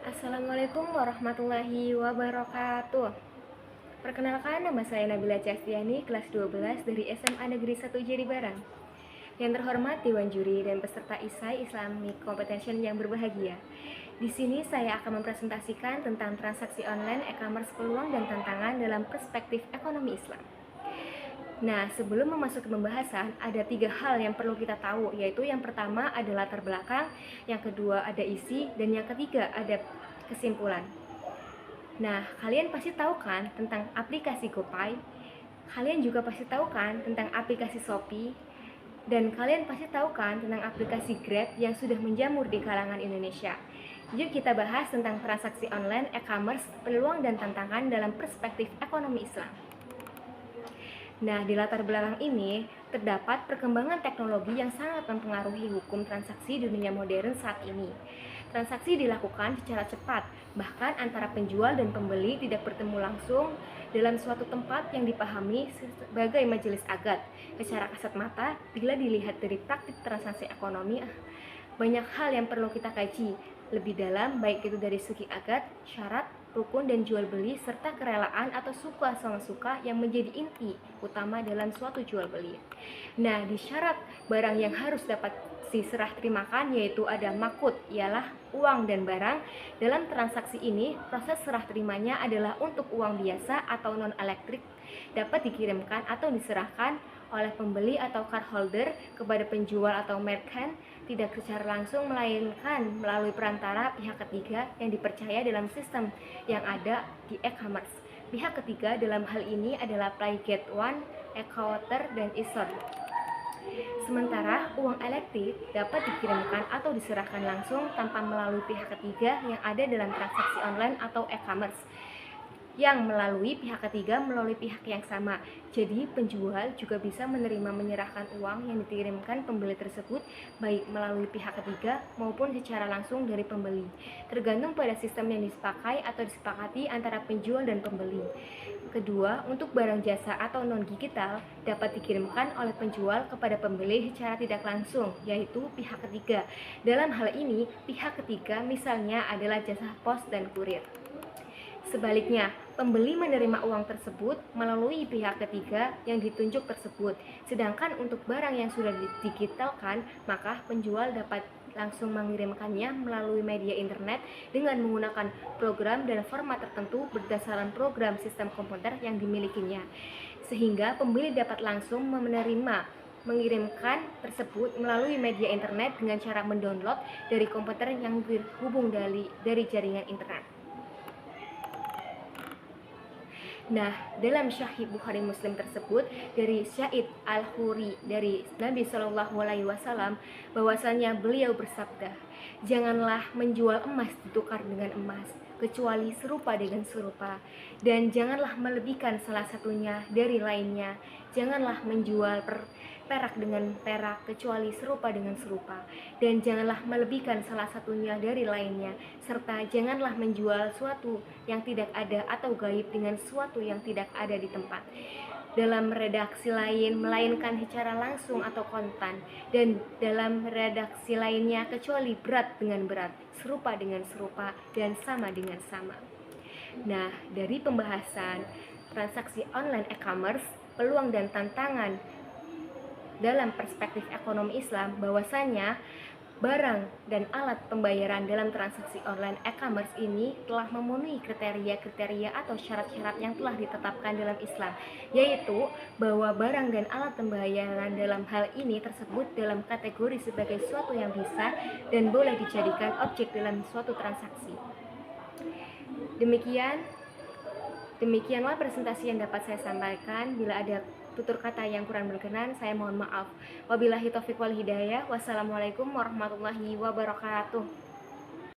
Assalamualaikum warahmatullahi wabarakatuh. Perkenalkan, nama saya Nabila Castiani, kelas 12 dari SMA Negeri 1 Jeribaran. Yang terhormat Dewan Juri dan peserta ISAI Islamic Competition yang berbahagia. Di sini saya akan mempresentasikan tentang transaksi online, e-commerce, peluang dan tantangan dalam perspektif ekonomi Islam. Nah, sebelum memasuki pembahasan, ada 3 hal yang perlu kita tahu, yaitu yang pertama ada latar belakang, yang kedua ada isi, dan yang ketiga ada kesimpulan. Nah, kalian pasti tahu kan tentang aplikasi GoPay? Kalian juga pasti tahu kan tentang aplikasi Shopee? Dan kalian pasti tahu kan tentang aplikasi Grab yang sudah menjamur di kalangan Indonesia. Yuk kita bahas tentang transaksi online, e-commerce, peluang dan tantangan dalam perspektif ekonomi Islam. Nah, di latar belakang ini terdapat perkembangan teknologi yang sangat mempengaruhi hukum transaksi di dunia modern saat ini. Transaksi dilakukan secara cepat, bahkan antara penjual dan pembeli tidak bertemu langsung dalam suatu tempat yang dipahami sebagai majelis akad. Secara kasat mata, bila dilihat dari praktik transaksi ekonomi, banyak hal yang perlu kita kaji lebih dalam, baik itu dari segi akad, syarat, rukun dan jual beli, serta kerelaan atau suka sama suka yang menjadi inti utama dalam suatu jual beli. Nah, di syarat barang yang harus dapat diserah terimakan yaitu ada makut, ialah uang dan barang. Dalam transaksi ini, proses serah terimanya adalah untuk uang biasa atau non-elektrik, dapat dikirimkan atau diserahkan oleh pembeli atau cardholder kepada penjual atau merchant, tidak secara langsung melainkan melalui perantara pihak ketiga yang dipercaya dalam sistem yang ada di e-commerce. Pihak ketiga dalam hal ini adalah Playgate One, Ecowater, dan Ison. Sementara uang elektrik dapat dikirimkan atau diserahkan langsung tanpa melalui pihak ketiga yang ada dalam transaksi online atau e-commerce, yang melalui pihak ketiga melalui pihak yang sama. Jadi penjual juga bisa menerima menyerahkan uang yang dikirimkan pembeli tersebut baik melalui pihak ketiga maupun secara langsung dari pembeli, tergantung pada sistem yang dipakai atau disepakati antara penjual dan pembeli. Kedua, untuk barang jasa atau non-digital dapat dikirimkan oleh penjual kepada pembeli secara tidak langsung, yaitu pihak ketiga. Dalam hal ini, pihak ketiga misalnya adalah jasa pos dan kurir. Sebaliknya, pembeli menerima uang tersebut melalui pihak ketiga yang ditunjuk tersebut. Sedangkan untuk barang yang sudah didigitalkan, maka penjual dapat langsung mengirimkannya melalui media internet dengan menggunakan program dan format tertentu berdasarkan program sistem komputer yang dimilikinya. Sehingga pembeli dapat langsung mengirimkan tersebut melalui media internet dengan cara mendownload dari komputer yang terhubung dari jaringan internet. Nah, dalam Sahih Bukhari Muslim tersebut dari Syaid Al-Huri dari Nabi Shallallahu Alaihi Wasallam bahwasanya beliau bersabda, janganlah menjual emas ditukar dengan emas kecuali serupa dengan serupa, dan janganlah melebihkan salah satunya dari lainnya. Janganlah menjual perak dengan perak kecuali serupa dengan serupa, dan janganlah melebihkan salah satunya dari lainnya, serta janganlah menjual suatu yang tidak ada atau gaib dengan suatu yang tidak ada di tempat. Dalam redaksi lain melainkan secara langsung atau kontan, dan dalam redaksi lainnya kecuali berat dengan berat, serupa dengan serupa, dan sama dengan sama. Nah, dari pembahasan transaksi online e-commerce, peluang dan tantangan dalam perspektif ekonomi Islam, bahwasanya barang dan alat pembayaran dalam transaksi online e-commerce ini telah memenuhi kriteria-kriteria atau syarat-syarat yang telah ditetapkan dalam Islam, yaitu bahwa barang dan alat pembayaran dalam hal ini tersebut dalam kategori sebagai suatu yang bisa dan boleh dijadikan objek dalam suatu transaksi. Demikianlah presentasi yang dapat saya sampaikan. Bila ada tutur kata yang kurang berkenan, saya mohon maaf. Wabillahi taufiq wal hidayah. Wassalamualaikum warahmatullahi wabarakatuh.